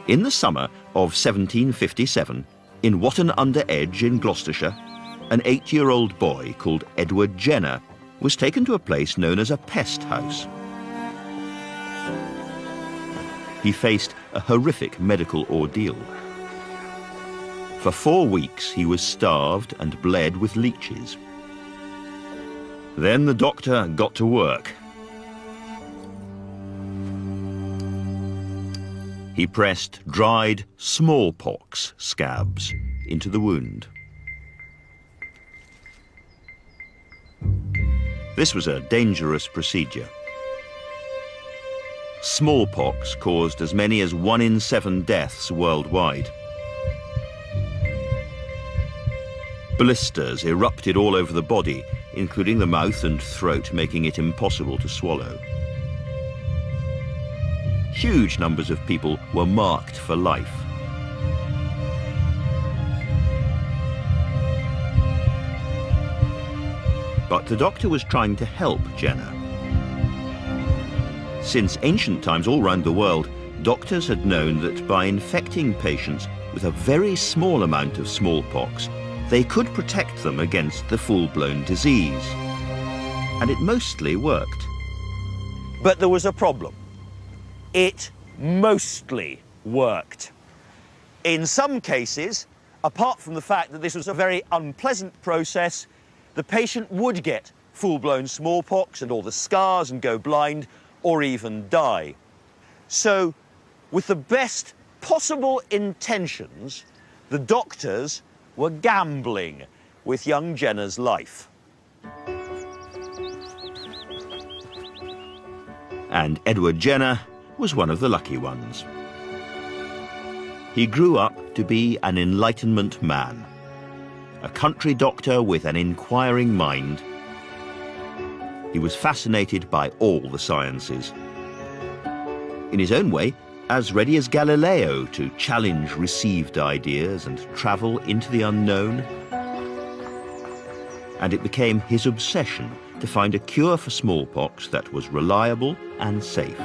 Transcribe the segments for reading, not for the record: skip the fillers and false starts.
In the summer of 1757, in Wotton-under-Edge in Gloucestershire, an 8-year-old boy called Edward Jenner was taken to a place known as a pest house. He faced a horrific medical ordeal. For 4 weeks, he was starved and bled with leeches. Then the doctor got to work. He pressed dried smallpox scabs into the wound. This was a dangerous procedure. Smallpox caused as many as 1 in 7 deaths worldwide. Blisters erupted all over the body, including the mouth and throat, making it impossible to swallow. Huge numbers of people were marked for life. But the doctor was trying to help Jenner. Since ancient times all around the world, doctors had known that by infecting patients with a very small amount of smallpox, they could protect them against the full-blown disease. And it mostly worked. But there was a problem. It mostly worked. In some cases, apart from the fact that this was a very unpleasant process, the patient would get full-blown smallpox and all the scars and go blind or even die. So, with the best possible intentions, the doctors were gambling with young Jenner's life. And Edward Jenner was one of the lucky ones. He grew up to be an Enlightenment man, a country doctor with an inquiring mind. He was fascinated by all the sciences. In his own way, as ready as Galileo to challenge received ideas and travel into the unknown. And it became his obsession to find a cure for smallpox that was reliable and safe.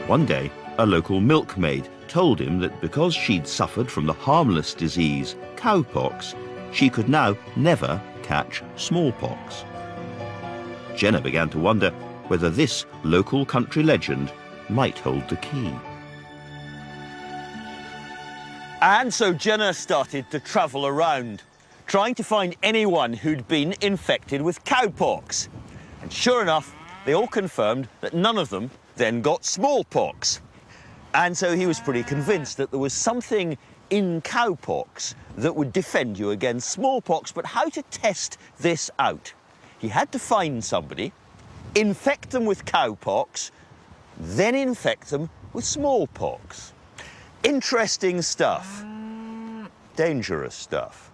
One day, a local milkmaid told him that because she'd suffered from the harmless disease cowpox, she could now never catch smallpox. Jenner began to wonder whether this local country legend might hold the key. And so Jenner started to travel around, trying to find anyone who'd been infected with cowpox. And sure enough, they all confirmed that none of them then got smallpox. And so he was pretty convinced that there was something in cowpox that would defend you against smallpox. But how to test this out? He had to find somebody, infect them with cowpox, then infect them with smallpox. Interesting stuff. Dangerous stuff.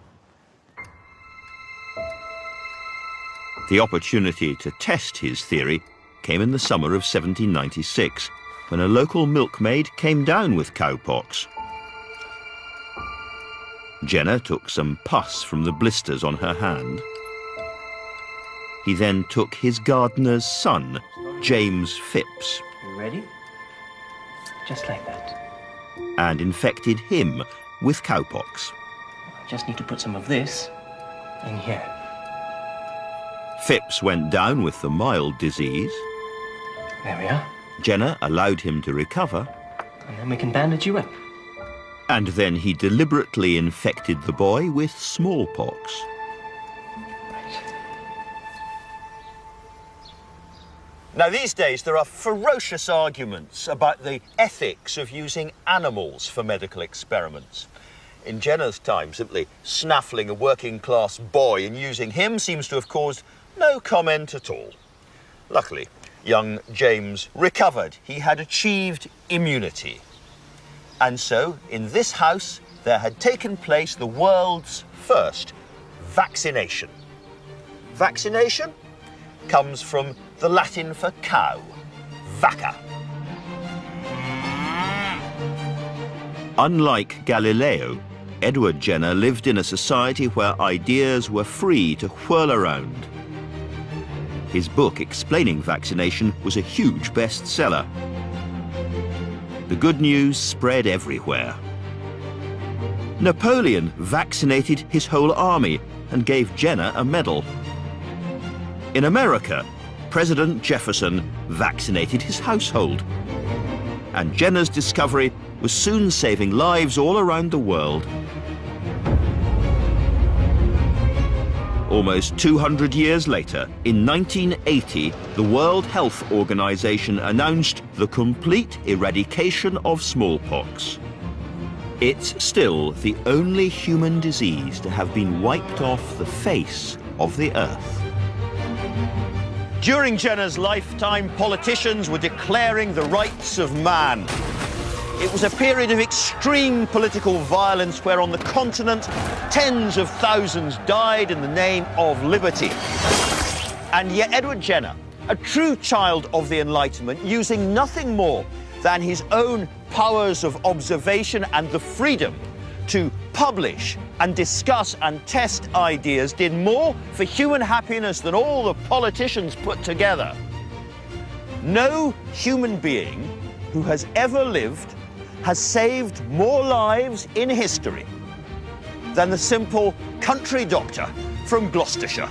The opportunity to test his theory came in the summer of 1796, when a local milkmaid came down with cowpox. Jenner took some pus from the blisters on her hand. He then took his gardener's son, James Phipps. You ready? Just like that. And infected him with cowpox. I just need to put some of this in here. Phipps went down with the mild disease. There we are. Jenner allowed him to recover. And then we can bandage you up. And then he deliberately infected the boy with smallpox. Now, these days, there are ferocious arguments about the ethics of using animals for medical experiments. In Jenner's time, simply snaffling a working-class boy and using him seems to have caused no comment at all. Luckily, young James recovered. He had achieved immunity. And so, in this house, there had taken place the world's first vaccination. Vaccination comes from the Latin for cow, vacca. Unlike Galileo, Edward Jenner lived in a society where ideas were free to whirl around. His book explaining vaccination was a huge bestseller. The good news spread everywhere. Napoleon vaccinated his whole army and gave Jenner a medal. In America, President Jefferson vaccinated his household. And Jenner's discovery was soon saving lives all around the world. Almost 200 years later, in 1980, the World Health Organization announced the complete eradication of smallpox. It's still the only human disease to have been wiped off the face of the earth. During Jenner's lifetime, politicians were declaring the rights of man. It was a period of extreme political violence where on the continent, tens of thousands died in the name of liberty. And yet Edward Jenner, a true child of the Enlightenment, using nothing more than his own powers of observation and the freedom to publish and discuss and test ideas, did more for human happiness than all the politicians put together. No human being who has ever lived has saved more lives in history than the simple country doctor from Gloucestershire.